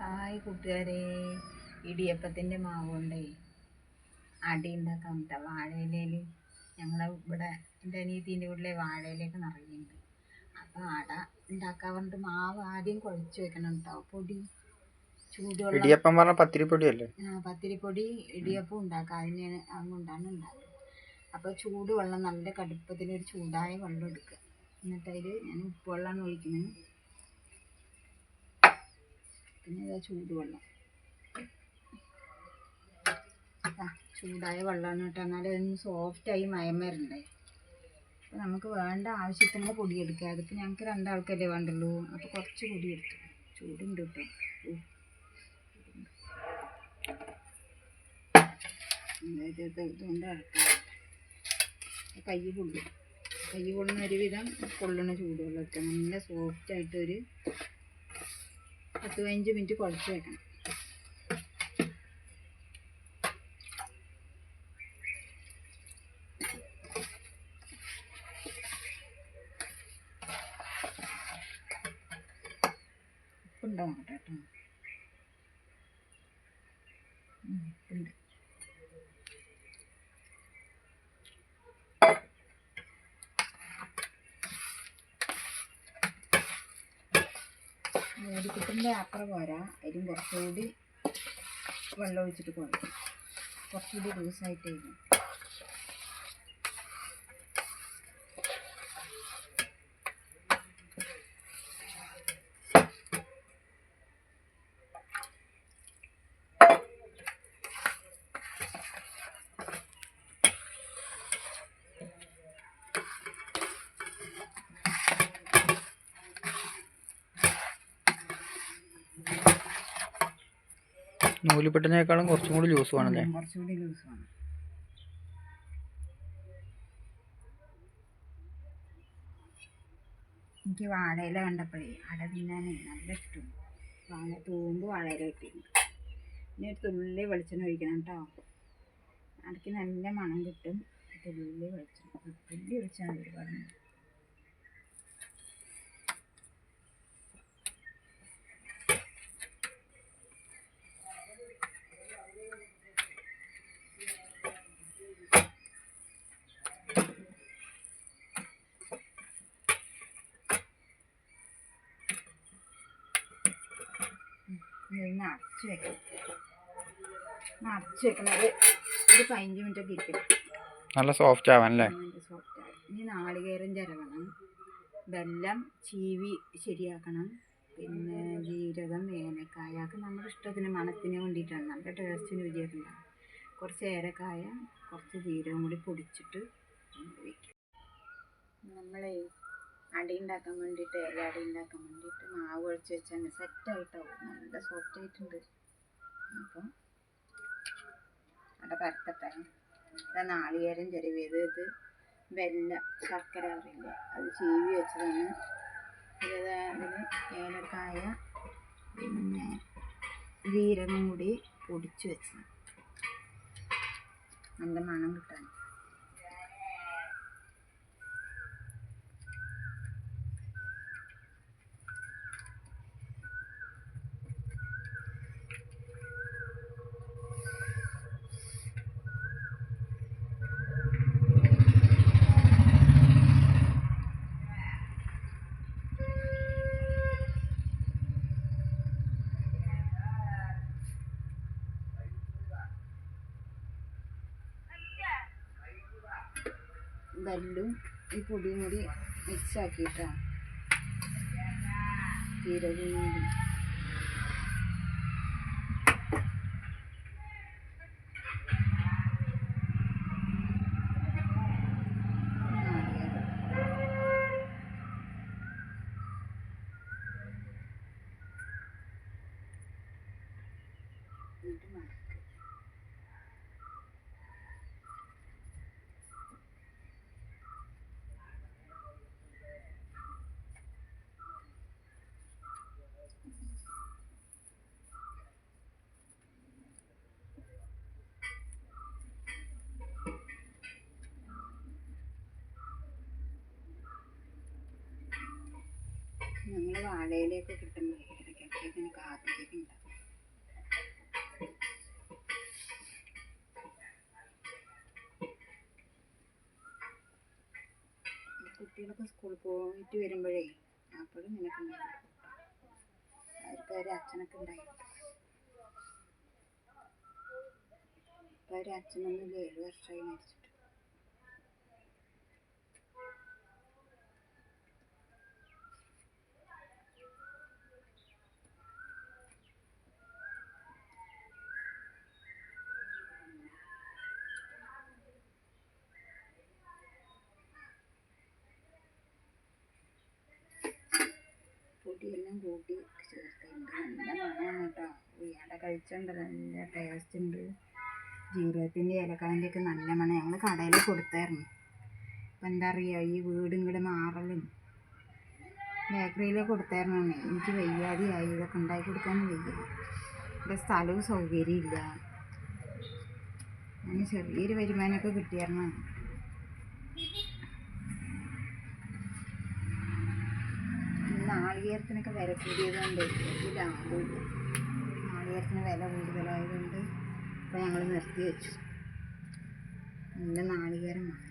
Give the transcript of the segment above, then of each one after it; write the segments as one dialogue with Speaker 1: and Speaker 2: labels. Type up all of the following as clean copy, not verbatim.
Speaker 1: Hi കൂട്ടുകാരെ, ഇടിയപ്പത്തിൻ്റെ മാവ് കൊണ്ടേ അടി ഉണ്ടാക്കാൻ കേട്ടോ. വാഴയിലയിൽ ഞങ്ങളെ ഇവിടെ എൻ്റെ അനിയത്തീൻ്റെ വീട്ടിലെ വാഴയിലേക്ക് നിറയുന്നുണ്ട്. അപ്പോൾ അട ഉണ്ടാക്കാൻ പറഞ്ഞിട്ട് മാവ് ആദ്യം കുഴച്ച് വെക്കണം കേട്ടോ. പൊടി ചൂടുവെള്ളം,
Speaker 2: ഇടിയപ്പം പറഞ്ഞാൽ പത്തിരിപ്പൊടിയല്ലേ?
Speaker 1: പത്തിരിപ്പൊടി ഇടിയപ്പം ഉണ്ടാക്കുക, അതുകൊണ്ടാണ് ഉണ്ടാക്കുക. അപ്പോൾ ചൂടുവെള്ളം നല്ല കടുപ്പത്തിലൊരു ചൂടായ വെള്ളം എടുക്കുക. എന്നിട്ട് അതിൽ ഞാൻ ഉപ്പുവെള്ളമാണ് ഒഴിക്കുന്നത്. പിന്നെ ഇതാ ചൂടുവെള്ളം, ചൂടായ വെള്ളമാണ് കേട്ടോ. എന്നാലും അതൊന്ന് സോഫ്റ്റായി മയം വരണ്ടേ. അപ്പോൾ നമുക്ക് വേണ്ട ആവശ്യത്തിനുള്ള പൊടി എടുക്കുക. അതിപ്പോൾ ഞങ്ങൾക്ക് രണ്ടാൾക്കല്ലേ വേണ്ടുള്ളൂ, അപ്പോൾ കുറച്ച് പൊടി എടുത്തു. ചൂടുണ്ട് കേട്ടോ. ഇതുകൊണ്ട് ഇറക്കാം. കൈ പൊള്ളുന്ന ഒരുവിധം പൊള്ളണ ചൂടുവെള്ളം എടുക്കണം. നല്ല സോഫ്റ്റായിട്ടൊരു 10-15 മിനിറ്റ് കുഴച്ച് വെക്കണം. ഉപ്പുണ്ടാവും കേട്ടോ. ഉപ്പുണ്ട്. മേടിക്കത്തിൻ്റെ അപ്പുറം പോരാ, അതിലും കുറച്ചുകൂടി വെള്ളം ഒഴിച്ചിട്ട് കുഴക്കും. കുറച്ചുകൂടി ലൂസായിട്ടായിരുന്നു.
Speaker 2: നൂലുപെട്ടിനേക്കാളും കുറച്ചും കൂടി ലൂസ് വേണമല്ലേ?
Speaker 1: കുറച്ചുകൂടി ലൂസ് വേണം. എനിക്ക് വാഴയില കണ്ടപ്പോഴേ അട തിന്നാൻ നല്ല ഇഷ്ടമാണ്. തൂമ്പ് വാഴയില കിട്ടിയിട്ടുണ്ട്. ഇനി ഒരു തുള്ളി വെളിച്ചെണ്ണ ഒഴിക്കണം കേട്ടോ. അടയ്ക്ക് നല്ല മണം കിട്ടും. തുള്ളി വെളിച്ചെണ്ണ, തുള്ളി ഒഴിച്ചാൽ മതി. പറഞ്ഞു അടച്ച് വെക്കണം. അടച്ച് വെക്കണത് ഒരു 15 മിനിറ്റൊക്കെ ഇരിക്കണം.
Speaker 2: നല്ല സോഫ്റ്റ് ആവാനല്ലേ?
Speaker 1: സോഫ്റ്റ് ആവും. ഇനി നാളികേരം ചിരവണം, വെല്ലം ചീവി ശരിയാക്കണം, പിന്നെ ജീരകം, ഏലക്കായ ഒക്കെ നമ്മുടെ ഇഷ്ടത്തിന് മണത്തിന് വേണ്ടിയിട്ടാണ്. നല്ല ടേസ്റ്റിന് രുചിയായിട്ടുണ്ടാകും. കുറച്ച് ഏലക്കായ, കുറച്ച് ജീരകം കൂടി പൊടിച്ചിട്ട് വയ്ക്കും. നമ്മളെ അടി ഉണ്ടാക്കാൻ വേണ്ടിയിട്ട്, അടി ഉണ്ടാക്കാൻ വേണ്ടിയിട്ട് മാവ് കുഴച്ച് വെച്ചാൽ സെറ്റായിട്ടാവും. നല്ല സോഫ്റ്റ് ആയിട്ടുണ്ട്. അപ്പം അട പരത്തട്ടെ. നാളികേരം ചിരവിയത്, ഇത് വെല്ലം ശർക്കര അറിയില്ല, അത് ചീവി വെച്ചതാണ്. അതിന് ഏലക്കായ പിന്നെ ജീരകം കൂടി പൊടിച്ച് വെച്ചതാണ്, നല്ല മണം കിട്ടാൻ. വെല്ലും ഈ പൊടിയും കൂടി മിക്സ് ആക്കിയിട്ടാണ്, ജീരകം കൂടി. എന്നിട്ട് മടക്കുക. ഞങ്ങൾ വാഴയിലേക്ക് കിട്ടുമ്പോൾ ഇടയ്ക്കിടയ്ക്ക് ഇങ്ങനെ കാത്തിരിക്കുന്നുണ്ട്. കുട്ടികളൊക്കെ സ്കൂളിൽ പോയിട്ട് വരുമ്പോഴേ അപ്പോഴും ഇങ്ങനെയൊക്കെ ഉണ്ടായിരുന്നു. അവർക്ക് ഒരു അച്ഛനൊക്കെ ഉണ്ടായിരുന്നു. ഇപ്പോൾ ഒരു അച്ഛനൊന്നും 7 വർഷമായി മരിച്ചിട്ട്. പൊടിയെല്ലാം കൂട്ടി ചേർത്തിട്ടുണ്ട്. നല്ല മണമാണ് കേട്ടോ. ഇയാളെ കഴിച്ചിട്ടുണ്ടല്ലോ, നല്ല ടേസ്റ്റ് ഉണ്ട്. ജീരകത്തിൻ്റെ ഏലക്കായൻ്റെ ഒക്കെ നല്ല മണം. ഞങ്ങൾ കടയിൽ കൊടുത്തായിരുന്നു. അപ്പം എന്താ അറിയുക, ഈ വീടും കൂടെ മാറലും ബേക്കറിയിൽ കൊടുത്തായിരുന്നു. എനിക്ക് വയ്യാതെയായി, ഇതൊക്കെ ഉണ്ടാക്കി കൊടുക്കാനും വയ്യ. ഇവിടെ സ്ഥലവും സൗകര്യമില്ല. അങ്ങനെ ചെറിയൊരു വരുമാനമൊക്കെ കിട്ടിയായിരുന്നു. നാളികേരത്തിനൊക്കെ വില കൂടിയതുകൊണ്ട് വലിയ ലാഭമില്ല. നാളികേരത്തിന് വില കൂടുതലായതുകൊണ്ട് ഇപ്പോൾ ഞങ്ങൾ നിർത്തി വെച്ചു. നല്ല നാളികേരം വാങ്ങി.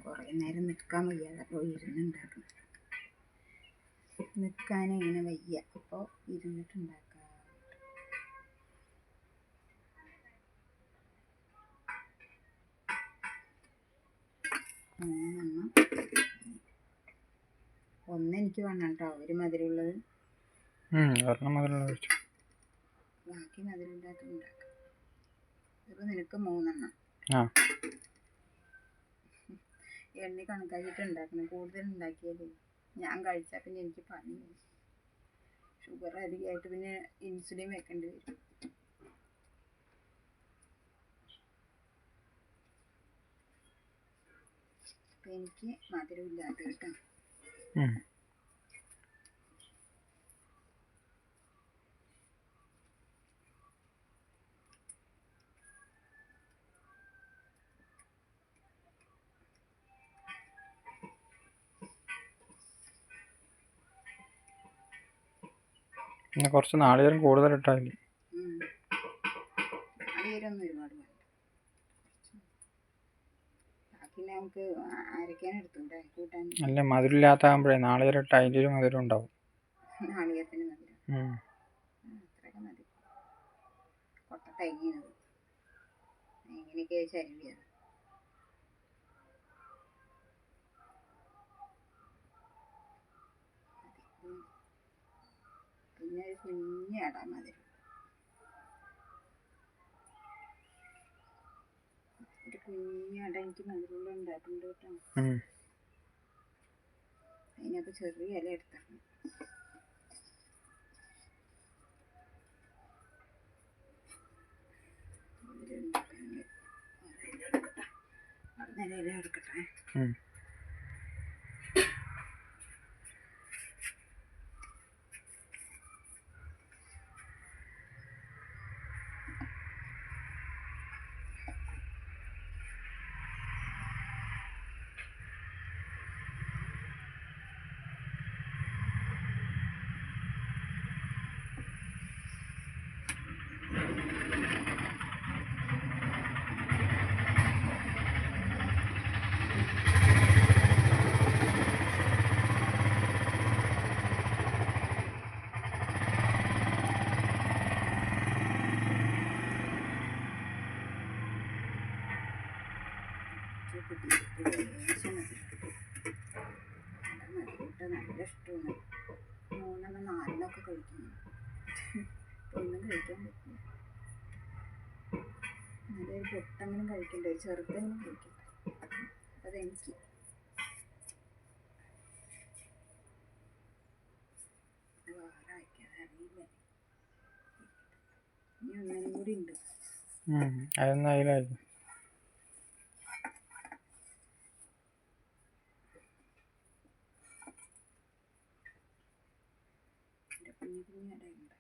Speaker 1: കുറേ നേരം നിൽക്കാൻ വയ്യാതെ അപ്പോൾ ഇരുന്നുണ്ടാക്കണം. നിൽക്കാനിങ്ങനെ വയ്യ, അപ്പോൾ ഇരുന്നിട്ടുണ്ടാക്കാം. ഒന്നെനിക്ക് വേണം കേട്ടോ, ഒരു മധുരമുള്ളത്. ബാക്കി മധുരമില്ലാത്ത ഉണ്ടാക്കാം. ഇതിപ്പോൾ നിനക്ക് 3 എണ്ണം. എണ്ണി കണക്കാക്കിയിട്ട് ഉണ്ടാക്കണം. കൂടുതൽ ഉണ്ടാക്കിയാലേ ഞാൻ കഴിച്ചാൽ പിന്നെ എനിക്ക് പണിയായി. ഷുഗർ അധികമായിട്ട് പിന്നെ ഇൻസുലിൻ വെക്കേണ്ടി വരും. അപ്പം എനിക്ക് മധുരമില്ലാത്ത കേട്ടോ.
Speaker 2: പിന്നെ കുറച്ച് നാളികേരം കൂടുതൽ ഇട്ടാൽ
Speaker 1: നാളികേരമൊന്നും ഒരുപാട് വേണ്ട. ബാക്കി നമുക്ക് അരയ്ക്കാൻ എടുത്തുണ്ടേ കൂട്ടാൻ.
Speaker 2: അല്ല, മധുരമില്ലാത്താകുമ്പോഴേ നാളികേരം ഇട്ടാൽ അതിൻ്റെ ഒരു മധുരം ഉണ്ടാവും.
Speaker 1: നാളികേരത്തിന് മധുരം അത്രയൊക്കെ മതി. കൊട്ട തേങ്ങയാണ് എങ്ങനെയൊക്കെ ചരുവിയത്. പിന്നെ ഒരു കുഞ്ഞട മധുരം, ഒരു കുഞ്ഞട എനിക്ക് മധുരമുള്ള ഉണ്ടാക്കുന്നുണ്ട് കേട്ടോ. അതിനൊക്കെ ചെറിയ ഇല എടുത്തിട്ടുണ്ട്. ഇല എടുക്കട്ടെ. നല്ല ഇഷ്ടമാണ്. 3 4 കഴിക്കുന്നു. ഒന്നും കഴിക്കാൻ പറ്റില്ല. നല്ലൊരു പൊട്ടങ്ങനെ കഴിക്കണ്ടേ, ചെറുതെങ്കിലും കഴിക്കട്ടെ. അതെനിക്ക് അറിയില്ല. ഇനി ഒന്നിനും കൂടി ഉണ്ട്.
Speaker 2: അതൊന്നും അതിലായിരുന്നു.
Speaker 1: കുഞ്ഞു കുഞ്ഞു ഇടയുണ്ട്.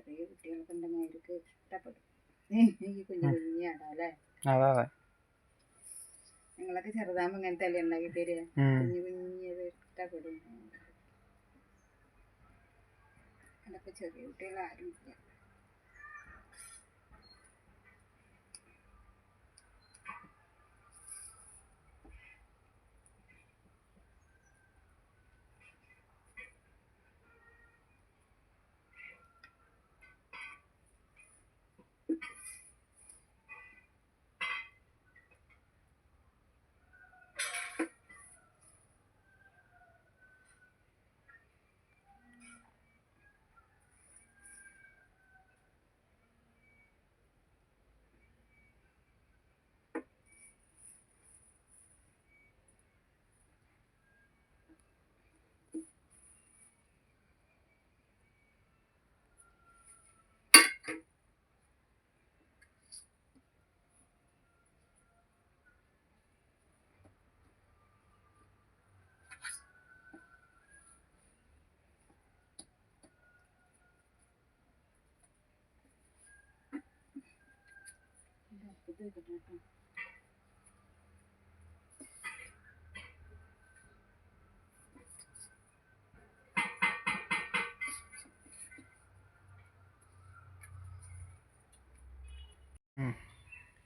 Speaker 1: ചെറിയ കുട്ടികൾക്ക് ഉണ്ടെങ്കിൽ അവർക്ക് ഇഷ്ടപ്പെടും. ഈ കുഞ്ഞു കുഞ്ഞാടാ അല്ലേ?
Speaker 2: അതെ അതെ.
Speaker 1: നിങ്ങളൊക്കെ ചെറുതാകുമ്പോൾ ഇങ്ങനത്തെ അല്ലേ ഉണ്ടാക്കി തരിക? കുഞ്ഞു കുഞ്ഞത് ഇഷ്ടപ്പെടും. അതൊക്കെ ചെറിയ കുട്ടികളാരും ഇല്ല.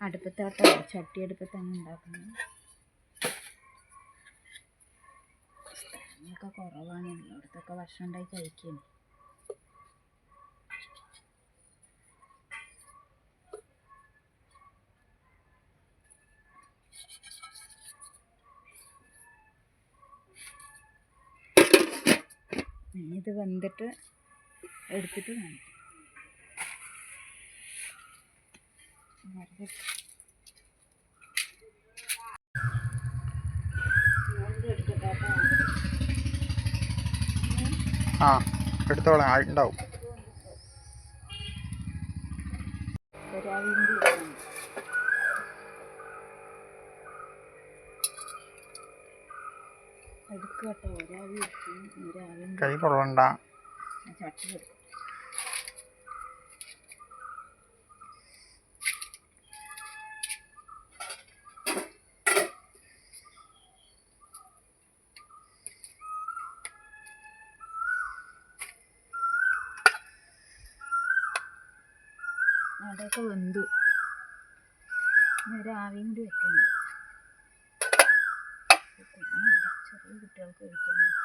Speaker 1: അടുപ്പത്താട്ടോ, ചട്ടി അടുപ്പത്താണ് ഉണ്ടാക്കുന്നത്. സ്ഥലമൊക്കെ കുറവാണ്, എല്ലായിടത്തൊക്കെ ഭക്ഷണം ഉണ്ടായി കഴിക്കുന്നു. ഇത് വെന്തിട്ട് എടുത്തിട്ട് വേണം.
Speaker 2: ആ എടുത്തോളാം, ഉണ്ടാവും.
Speaker 1: എടുക്കട്ടോ, ഒരാവി
Speaker 2: കൈ കൊള്ളണ്ട.
Speaker 1: ചട്ടി എടുക്കും. അവിടെയൊക്കെ വെന്തു. ഒരാവിയും കൂടി വെക്കുന്നുണ്ട്. ചെറിയ കുട്ടികൾക്ക് കഴിക്കാനുണ്ട്.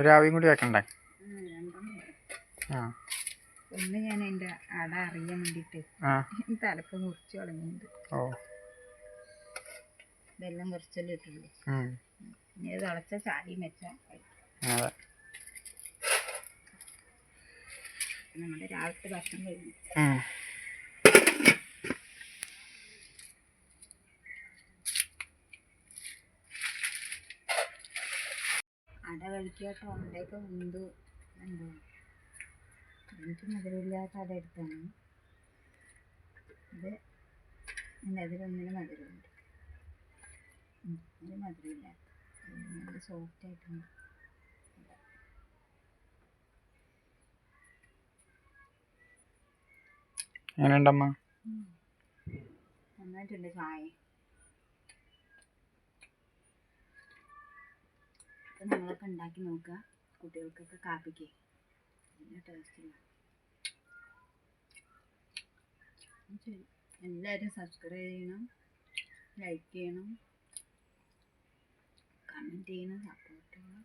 Speaker 2: ഒരാവിയും കൂടി വെക്കണ്ടേ? ആ,
Speaker 1: ഒന്ന് ഞാൻ അതിൻ്റെ അട അറിയാൻ വേണ്ടിയിട്ട് തലപ്പ് മുറിച്ച് കളഞ്ഞിട്ടുണ്ട്.
Speaker 2: ഓ,
Speaker 1: ഇതെല്ലാം കുറച്ചല്ലേ ഇട്ടുള്ളൂ. ഇനി അത് തിളച്ച ചാടിയും വെച്ചാൽ
Speaker 2: അതെ.
Speaker 1: നമ്മുടെ രാവിലത്തെ ഭക്ഷണം കഴിഞ്ഞു. അട കഴിക്കാട്ടോ, അവിടെയൊക്കെ വെന്തു. എന്തോ എനിക്ക് മധുരമില്ലാത്ത അട എടുത്താണ് ഇത്. അതിലൊന്നിന് മധുരമുണ്ട്, ഇതിന് മധുരമില്ലാത്ത. നല്ല സോഫ്റ്റ് ആയിട്ടുണ്ട്.
Speaker 2: എങ്ങനെയുണ്ടമ്മ?
Speaker 1: നന്നായിട്ടുണ്ട്. ചായ അപ്പം നിങ്ങളൊക്കെ ഉണ്ടാക്കി നോക്കുക. കുട്ടികൾക്കൊക്കെ കാപ്പിക്ക് നല്ല ടേസ്റ്റില്ല. ശരി, എല്ലാവരും സബ്സ്ക്രൈബ് ചെയ്യണം, ലൈക്ക് ചെയ്യണം, കമൻറ്റ് ചെയ്യണം, സപ്പോർട്ട് ചെയ്യണം.